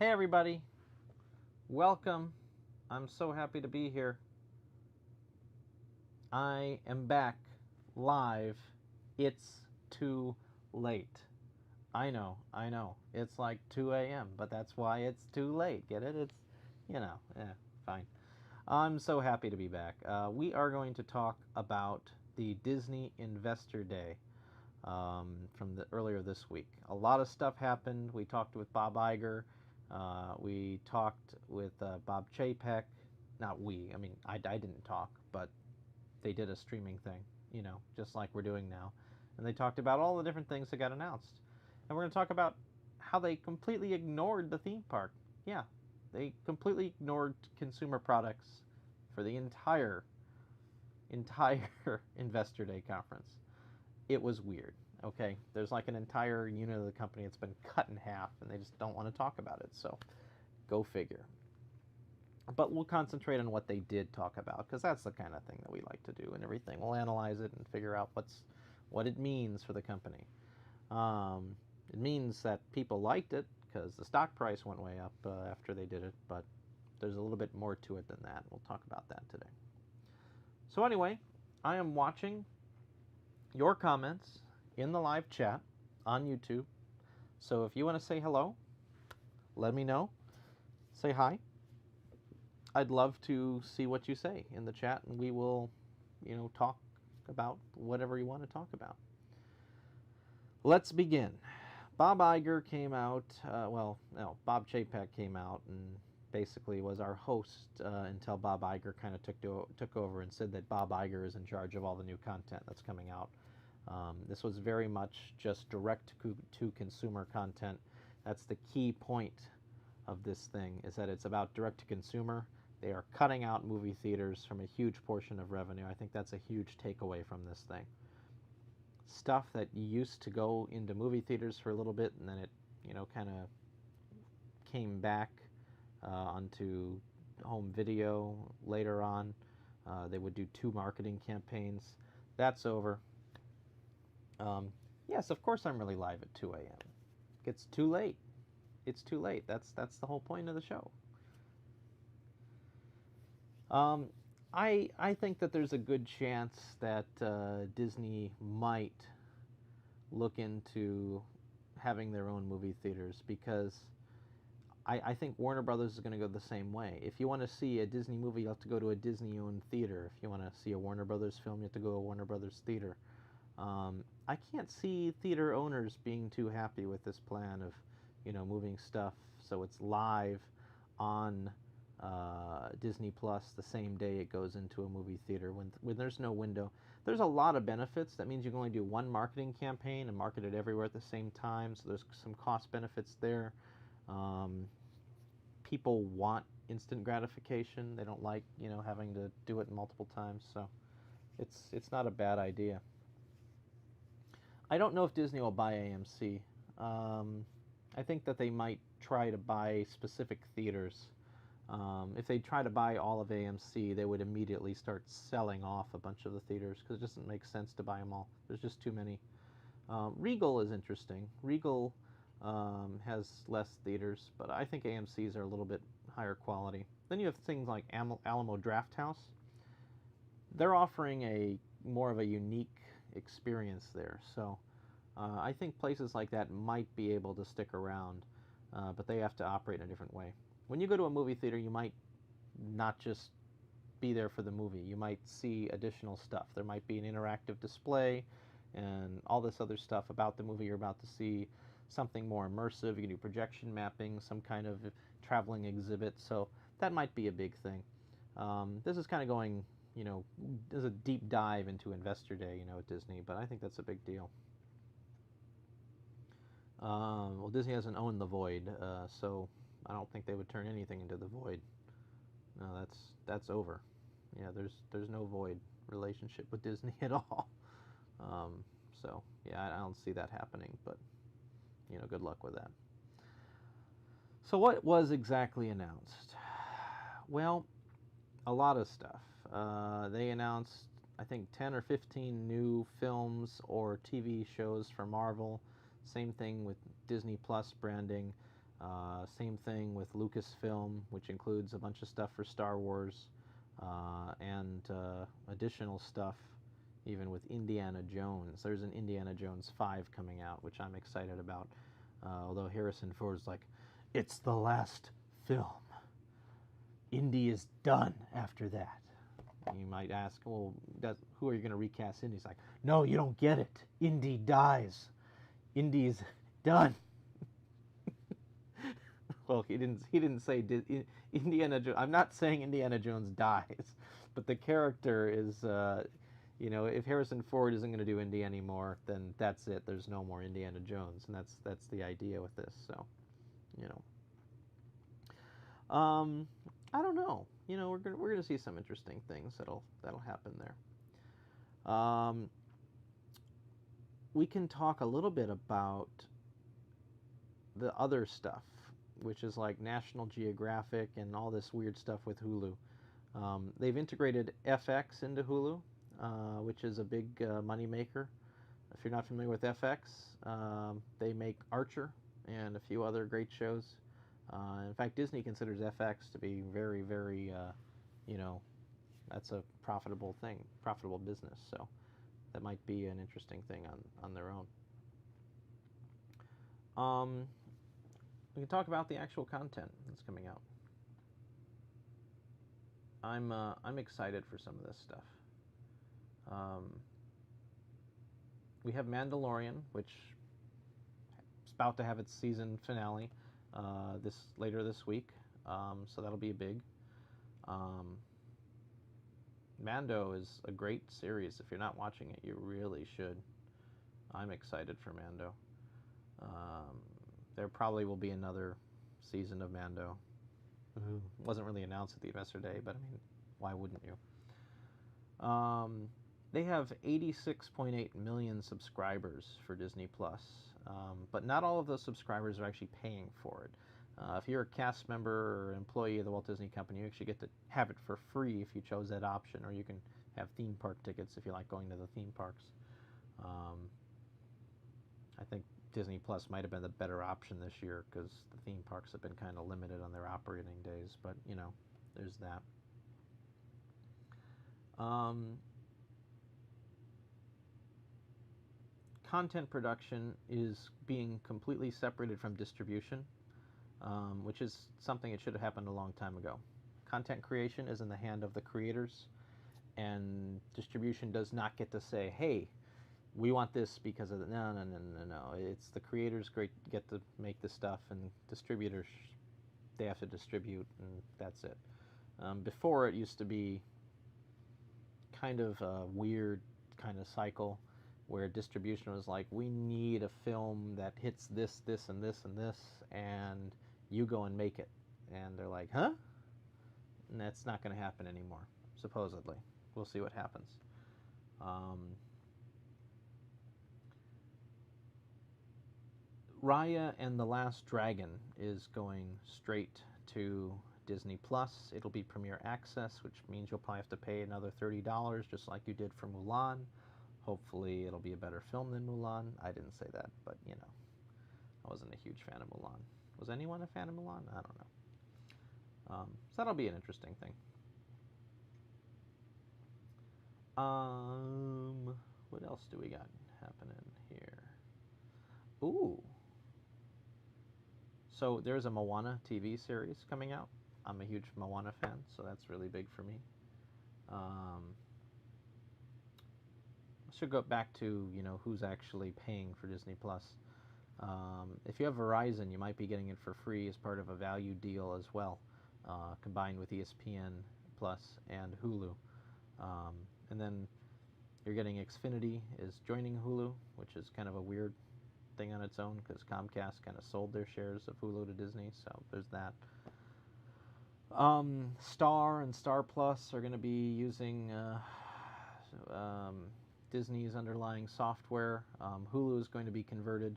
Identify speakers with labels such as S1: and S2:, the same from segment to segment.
S1: Hey everybody, welcome. I'm so happy to be here. I am back live. It's too late. I know. It's like 2 a.m., but that's why it's too late. Get it? Fine. I'm so happy to be back. We are going to talk about the Disney Investor Day from the earlier this week. A lot of stuff happened. We talked with Bob Iger. We talked with Bob Chapek. Not we. I mean, I didn't talk, but they did a streaming thing, just like we're doing now. And they talked about all the different things that got announced. And we're going to talk about how they completely ignored the theme park. Yeah, they completely ignored consumer products for the entire Investor Day conference. It was weird. Okay, there's like an entire unit of the company that's been cut in half, and they just don't want to talk about it. So, go figure. But we'll concentrate on what they did talk about, because that's the kind of thing that we like to do and everything. We'll analyze it and figure out what it means for the company. It means that people liked it because the stock price went way up after they did it, but there's a little bit more to it than that. We'll talk about that today. So anyway, I am watching your comments in the live chat on YouTube. So if you want to say hello, let me know. Say hi. I'd love to see what you say in the chat, and we will, talk about whatever you want to talk about. Let's begin. Bob Iger came out, Bob Chapek came out and basically was our host until Bob Iger kind of took over and said that Bob Iger is in charge of all the new content that's coming out. This was very much just direct-to consumer content. That's the key point of this thing, is that it's about direct-to-consumer. They are cutting out movie theaters from a huge portion of revenue. I think that's a huge takeaway from this thing. Stuff that used to go into movie theaters for a little bit, and then it, kind of came back onto home video later on. They would do 2 marketing campaigns. That's over. Yes, of course I'm really live at 2 a.m. It's too late. It's too late. That's the whole point of the show. I think that there's a good chance that Disney might look into having their own movie theaters, because I think Warner Brothers is going to go the same way. If you want to see a Disney movie, you have to go to a Disney-owned theater. If you want to see a Warner Brothers film, you have to go to a Warner Brothers theater. I can't see theater owners being too happy with this plan of, moving stuff so it's live on Disney Plus the same day it goes into a movie theater when there's no window. There's a lot of benefits. That means you can only do one marketing campaign and market it everywhere at the same time, so there's some cost benefits there. People want instant gratification. They don't like, having to do it multiple times, so it's not a bad idea. I don't know if Disney will buy AMC. I think that they might try to buy specific theaters. If they try to buy all of AMC, they would immediately start selling off a bunch of the theaters, because it doesn't make sense to buy them all. There's just too many. Regal is interesting. Regal has less theaters, but I think AMC's are a little bit higher quality. Then you have things like Alamo Drafthouse. They're offering a more of a unique experience there, so I think places like that might be able to stick around, but they have to operate in a different way. When you go to a movie theater, you might not just be there for the movie. You might see additional stuff. There might be an interactive display and all this other stuff about the movie you're about to see, something more immersive. You can do projection mapping, some kind of traveling exhibit, so that might be a big thing. This is kind of going, there's a deep dive into Investor Day, at Disney, but I think that's a big deal. Well, Disney doesn't own the Void, so I don't think they would turn anything into the Void. No, that's over. Yeah, there's no Void relationship with Disney at all. So yeah, I don't see that happening, but good luck with that. So what was exactly announced? Well, a lot of stuff. They announced, I think, 10 or 15 new films or TV shows for Marvel. Same thing with Disney Plus branding. Same thing with Lucasfilm, which includes a bunch of stuff for Star Wars and additional stuff, even with Indiana Jones. There's an Indiana Jones 5 coming out, which I'm excited about. Although Harrison Ford's like, it's the last film. Indy is done after that. You might ask, well, who are you going to recast Indy? He's like, no, you don't get it. Indy dies. Indy's done. Well, he didn't say Indiana Jones. I'm not saying Indiana Jones dies, but the character is, if Harrison Ford isn't going to do Indy anymore, then that's it. There's no more Indiana Jones, and that's the idea with this. So, I don't know. We're gonna see some interesting things that'll happen there. We can talk a little bit about the other stuff, which is like National Geographic and all this weird stuff with Hulu. They've integrated FX into Hulu, which is a big moneymaker. If you're not familiar with FX, they make Archer and a few other great shows. In fact, Disney considers FX to be very, very, that's a profitable business. So that might be an interesting thing on their own. We can talk about the actual content that's coming out. I'm excited for some of this stuff. We have Mandalorian, which is about to have its season finale later this week, so that'll be big. Mando is a great series. If you're not watching it, you really should. I'm excited for Mando. There probably will be another season of Mando. Wasn't really announced at the Investor Day, but I mean, why wouldn't you? They have 86.8 million subscribers for Disney Plus, but not all of those subscribers are actually paying for it. If you're a cast member or employee of the Walt Disney Company, you actually get to have it for free if you chose that option, or you can have theme park tickets if you like going to the theme parks. I think Disney Plus might have been the better option this year because the theme parks have been kind of limited on their operating days, but there's that. Content production is being completely separated from distribution, which is something that should have happened a long time ago. Content creation is in the hand of the creators, and distribution does not get to say, hey, we want this because of the... No. It's the creators get to make the stuff, and distributors, they have to distribute, and that's it. Before, it used to be kind of a weird kind of cycle where distribution was like, we need a film that hits this, this, and this, and this, and you go and make it. And they're like, huh? And that's not going to happen anymore, supposedly. We'll see what happens. Raya and the Last Dragon is going straight to Disney Plus. It'll be Premier Access, which means you'll probably have to pay another $30, just like you did for Mulan. Hopefully it'll be a better film than Mulan. I didn't say that, but I wasn't a huge fan of Mulan. Was anyone a fan of Mulan? I don't know. So that'll be an interesting thing. What else do we got happening here? Ooh. So there's a Moana TV series coming out. I'm a huge Moana fan, so that's really big for me. I should go back to, who's actually paying for Disney Plus. If you have Verizon, you might be getting it for free as part of a value deal as well, combined with ESPN Plus and Hulu. And then you're getting Xfinity is joining Hulu, which is kind of a weird thing on its own because Comcast kind of sold their shares of Hulu to Disney, so there's that. Star and Star Plus are going to be using Disney's underlying software. Hulu is going to be converted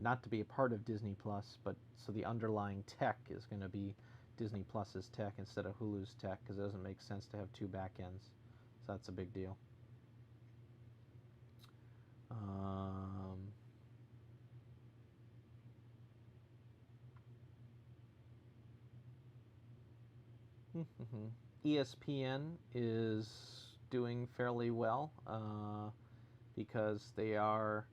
S1: not to be a part of Disney Plus, but so the underlying tech is going to be Disney Plus's tech instead of Hulu's tech, because it doesn't make sense to have two back ends. So that's a big deal. ESPN is doing fairly well because they are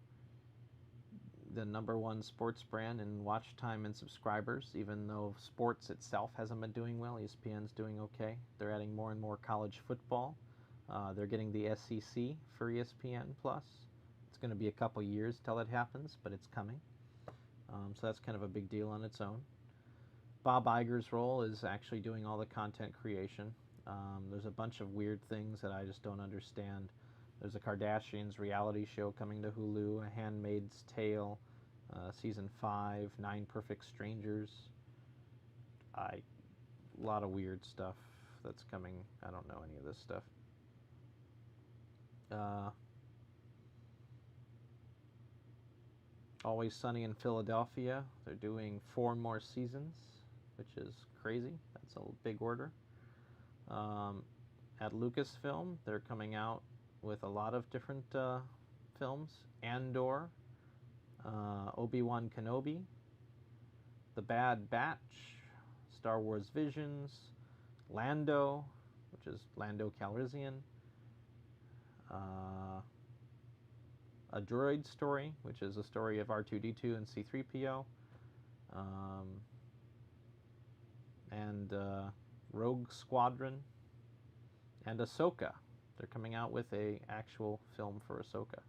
S1: the #1 sports brand in watch time and subscribers. Even though sports itself hasn't been doing well, ESPN's doing okay. They're adding more and more college football. They're getting the SEC for ESPN Plus. It's going to be a couple years till it happens, but it's coming. So that's kind of a big deal on its own. Bob Iger's role is actually doing all the content creation. There's a bunch of weird things that I just don't understand. There's a Kardashians reality show coming to Hulu, A Handmaid's Tale, Season 5, 9 Perfect Strangers. A lot of weird stuff that's coming. I don't know any of this stuff. Always Sunny in Philadelphia. They're doing 4 more seasons, which is crazy. That's a big order. At Lucasfilm, they're coming out with a lot of different films. Andor, Obi-Wan Kenobi, The Bad Batch, Star Wars Visions, Lando, which is Lando Calrissian, A Droid Story, which is a story of R2-D2 and C-3PO, and Rogue Squadron, and Ahsoka. They're coming out with a actual film for Ahsoka,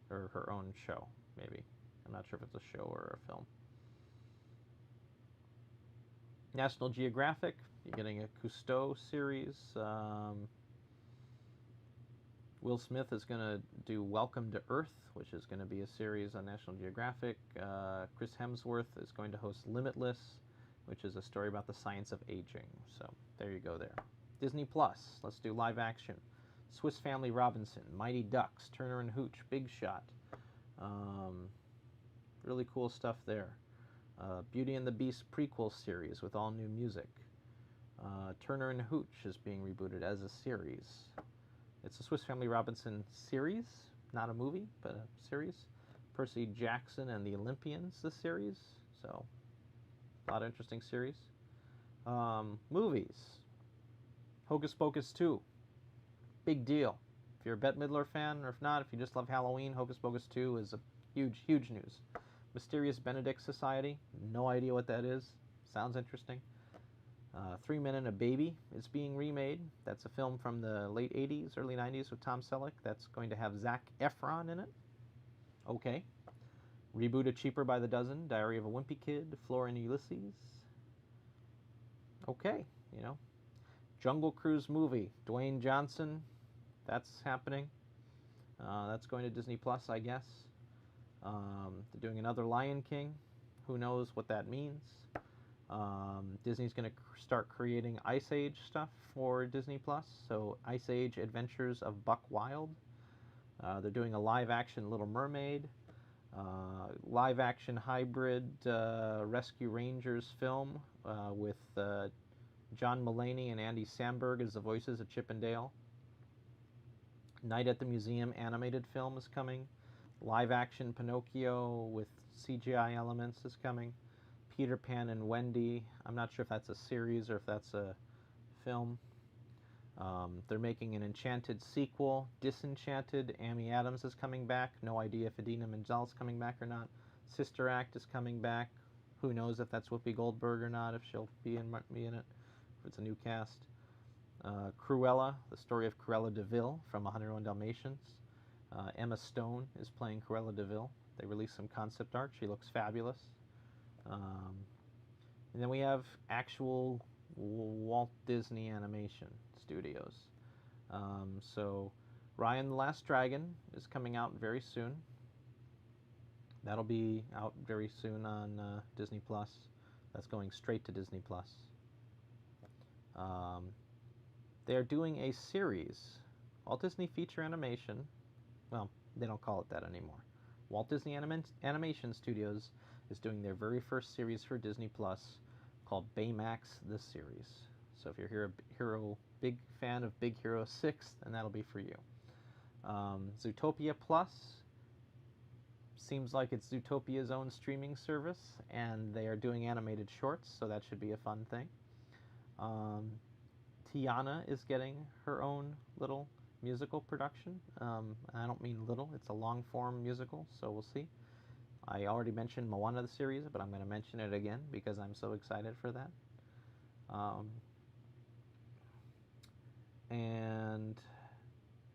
S1: or her own show, maybe. I'm not sure if it's a show or a film. National Geographic, you're getting a Cousteau series. Will Smith is going to do Welcome to Earth, which is going to be a series on National Geographic. Chris Hemsworth is going to host Limitless, which is a story about the science of aging. So there you go there. Disney Plus, let's do live action. Swiss Family Robinson, Mighty Ducks, Turner and Hooch, Big Shot. Really cool stuff there. Beauty and the Beast prequel series with all new music. Turner and Hooch is being rebooted as a series. It's a Swiss Family Robinson series, not a movie, but a series. Percy Jackson and the Olympians, the series. So, a lot of interesting series. Movies. Hocus Pocus 2. Big deal. If you're a Bette Midler fan, or if not, if you just love Halloween, Hocus Pocus 2 is a huge, huge news. Mysterious Benedict Society. No idea what that is. Sounds interesting. 3 Men and a Baby is being remade. That's a film from the late 80s, early 90s with Tom Selleck. That's going to have Zac Efron in it. Okay. Reboot of Cheaper by the Dozen, Diary of a Wimpy Kid, Flora and Ulysses. Okay, you know. Jungle Cruise movie, Dwayne Johnson. That's happening. That's going to Disney Plus, I guess. They're doing another Lion King. Who knows what that means? Disney's going to start creating Ice Age stuff for Disney Plus. So Ice Age Adventures of Buck Wild. They're doing a live-action Little Mermaid. Live-action hybrid Rescue Rangers film with John Mulaney and Andy Samberg as the voices of Chip and Dale. Night at the Museum animated film is coming. Live-action Pinocchio with CGI elements is coming. Peter Pan and Wendy. I'm not sure if that's a series or if that's a film. They're making an Enchanted sequel. Disenchanted. Amy Adams is coming back. No idea if Idina Menzel's coming back or not. Sister Act is coming back. Who knows if that's Whoopi Goldberg or not, if she'll be in it, if it's a new cast. Cruella, the story of Cruella de Vil from 101 Dalmatians. Emma Stone is playing Cruella de Vil. They released some concept art. She looks fabulous. And then we have actual Walt Disney Animation Studios. So Ryan the Last Dragon is coming out very soon. That'll be out very soon on Disney Plus. That's going straight to Disney Plus. They're doing a series, Walt Disney Feature Animation. Well, they don't call it that anymore. Walt Disney Animation Studios is doing their very first series for Disney Plus called Baymax the Series. So if you're a big fan of Big Hero 6, then that'll be for you. Zootopia Plus seems like it's Zootopia's own streaming service, and they are doing animated shorts, so that should be a fun thing. Tiana is getting her own little musical production. I don't mean little, it's a long form musical, so we'll see. I already mentioned Moana the series, but I'm going to mention it again because I'm so excited for that. And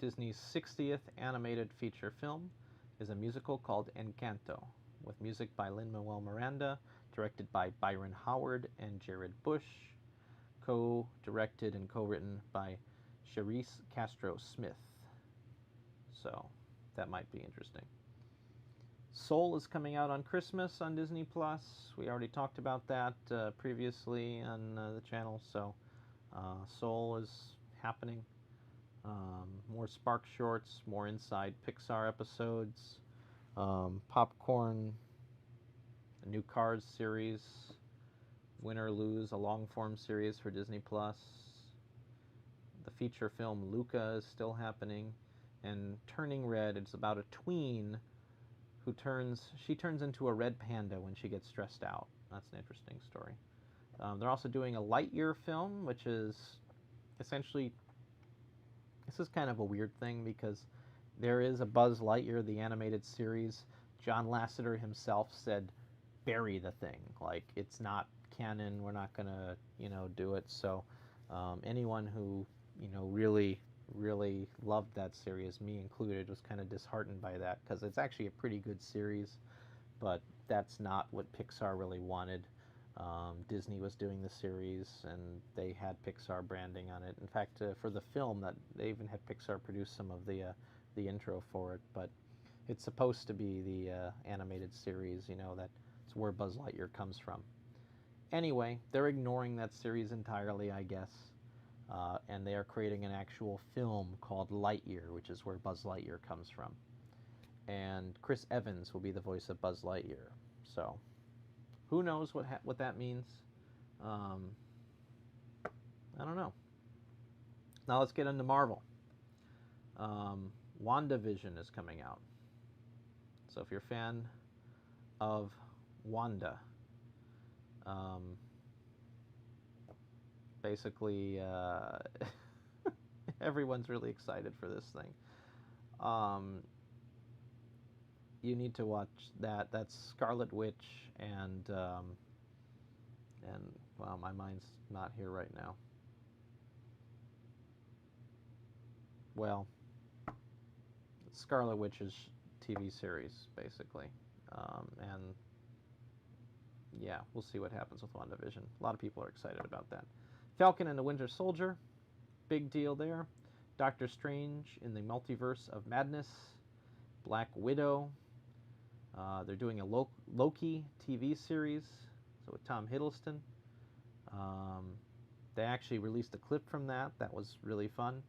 S1: Disney's 60th animated feature film is a musical called Encanto, with music by Lin-Manuel Miranda, directed by Byron Howard and Jared Bush, co-directed and co-written by Charisse Castro-Smith. So that might be interesting. Soul is coming out on Christmas on Disney Plus. We already talked about that previously on the channel. So Soul is happening. More Spark shorts, more Inside Pixar episodes, Popcorn, a new Cars series, Win or Lose, a long-form series for Disney Plus. The feature film Luca is still happening, and Turning Red. It's about a tween who turns into a red panda when she gets stressed out. That's an interesting story. They're also doing a Lightyear film, which is essentially, this is kind of a weird thing because there is a Buzz Lightyear, the animated series. John Lasseter himself said, bury the thing. Like, it's not canon, we're not going to, do it. So anyone who, really loved that series, me included, was kind of disheartened by that because it's actually a pretty good series, but that's not what Pixar really wanted. Disney was doing the series, and they had Pixar branding on it. In fact, for the film, that they even had Pixar produce some of the intro for it. But it's supposed to be the animated series. That's where Buzz Lightyear comes from. Anyway, they're ignoring that series entirely, I guess, and they are creating an actual film called Lightyear, which is where Buzz Lightyear comes from. And Chris Evans will be the voice of Buzz Lightyear. So who knows what that means? I don't know. Now let's get into Marvel. WandaVision is coming out. So if you're a fan of Wanda, basically everyone's really excited for this thing. You need to watch that. That's Scarlet Witch and well, my mind's not here right now. Well, Scarlet Witch's TV series, basically, and yeah, we'll see what happens with WandaVision. A lot of people are excited about that. Falcon and the Winter Soldier, big deal there. Doctor Strange in the Multiverse of Madness. Black Widow. They're doing a Loki TV series, so with Tom Hiddleston. They actually released a clip from that. That was really fun.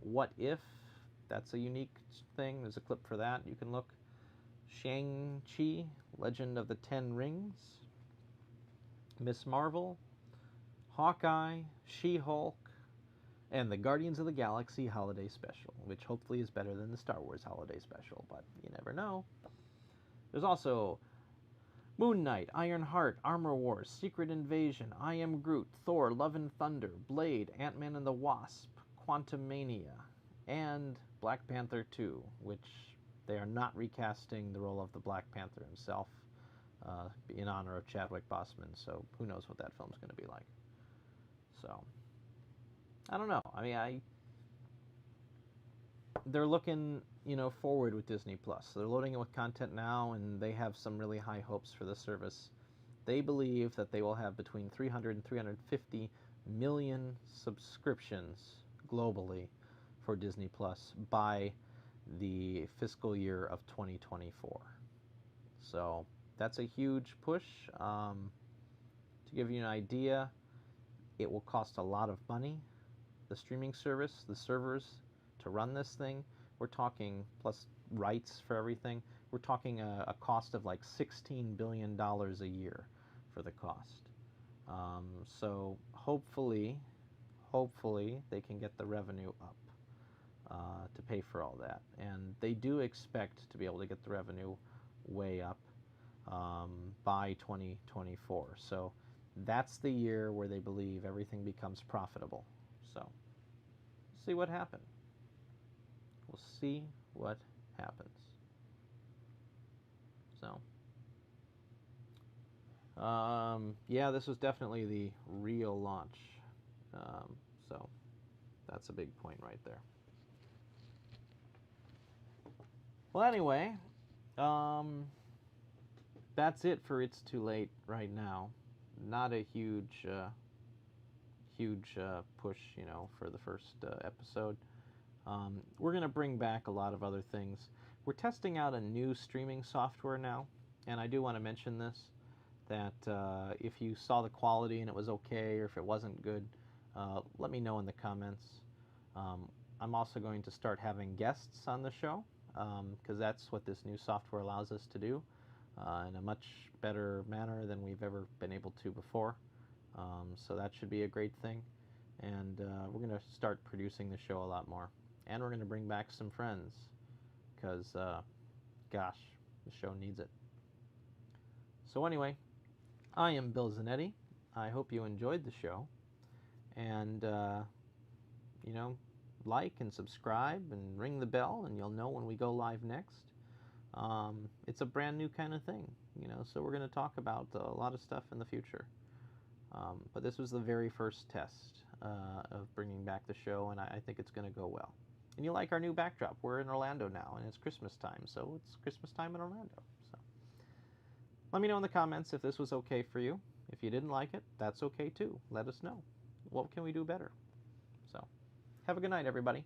S1: What If? That's a unique thing. There's a clip for that. You can look. Shang-Chi, Legend of the Ten Rings. Miss Marvel. Hawkeye. She-Hulk. And the Guardians of the Galaxy Holiday Special, which hopefully is better than the Star Wars Holiday Special, but you never know. There's also Moon Knight, Ironheart, Armor Wars, Secret Invasion, I Am Groot, Thor, Love and Thunder, Blade, Ant-Man and the Wasp, Quantumania, and Black Panther 2, which they are not recasting the role of the Black Panther himself in honor of Chadwick Boseman, so who knows what that film's going to be like. So I don't know. I mean, they're looking, forward with Disney Plus. So they're loading it with content now, and they have some really high hopes for the service. They believe that they will have between 300 and 350 million subscriptions globally for Disney Plus by the fiscal year of 2024. So that's a huge push. To give you an idea, it will cost a lot of money. The streaming service, the servers to run this thing, we're talking, plus rights for everything, we're talking a cost of like $16 billion a year for the cost. So hopefully they can get the revenue up to pay for all that. And they do expect to be able to get the revenue way up by 2024. So that's the year where they believe everything becomes profitable. So, see what happens. We'll see what happens. So, yeah, this was definitely the real launch. So, that's a big point right there. Well, anyway, that's it for It's Too Late right now. Not a huge push, for the first episode. We're going to bring back a lot of other things. We're testing out a new streaming software now, and I do want to mention this, that if you saw the quality and it was okay, or if it wasn't good, let me know in the comments. I'm also going to start having guests on the show, because that's what this new software allows us to do in a much better manner than we've ever been able to before. So that should be a great thing. And we're going to start producing the show a lot more. And we're going to bring back some friends, because, gosh, the show needs it. So anyway, I am Bill Zanetti. I hope you enjoyed the show. And, like and subscribe and ring the bell, and you'll know when we go live next. It's a brand new kind of thing, so we're going to talk about a lot of stuff in the future. But this was the very first test of bringing back the show, and I think it's going to go well. And you like our new backdrop. We're in Orlando now, and it's Christmas time, so it's Christmas time in Orlando. So let me know in the comments if this was okay for you. If you didn't like it, that's okay too. Let us know. What can we do better? So have a good night, everybody.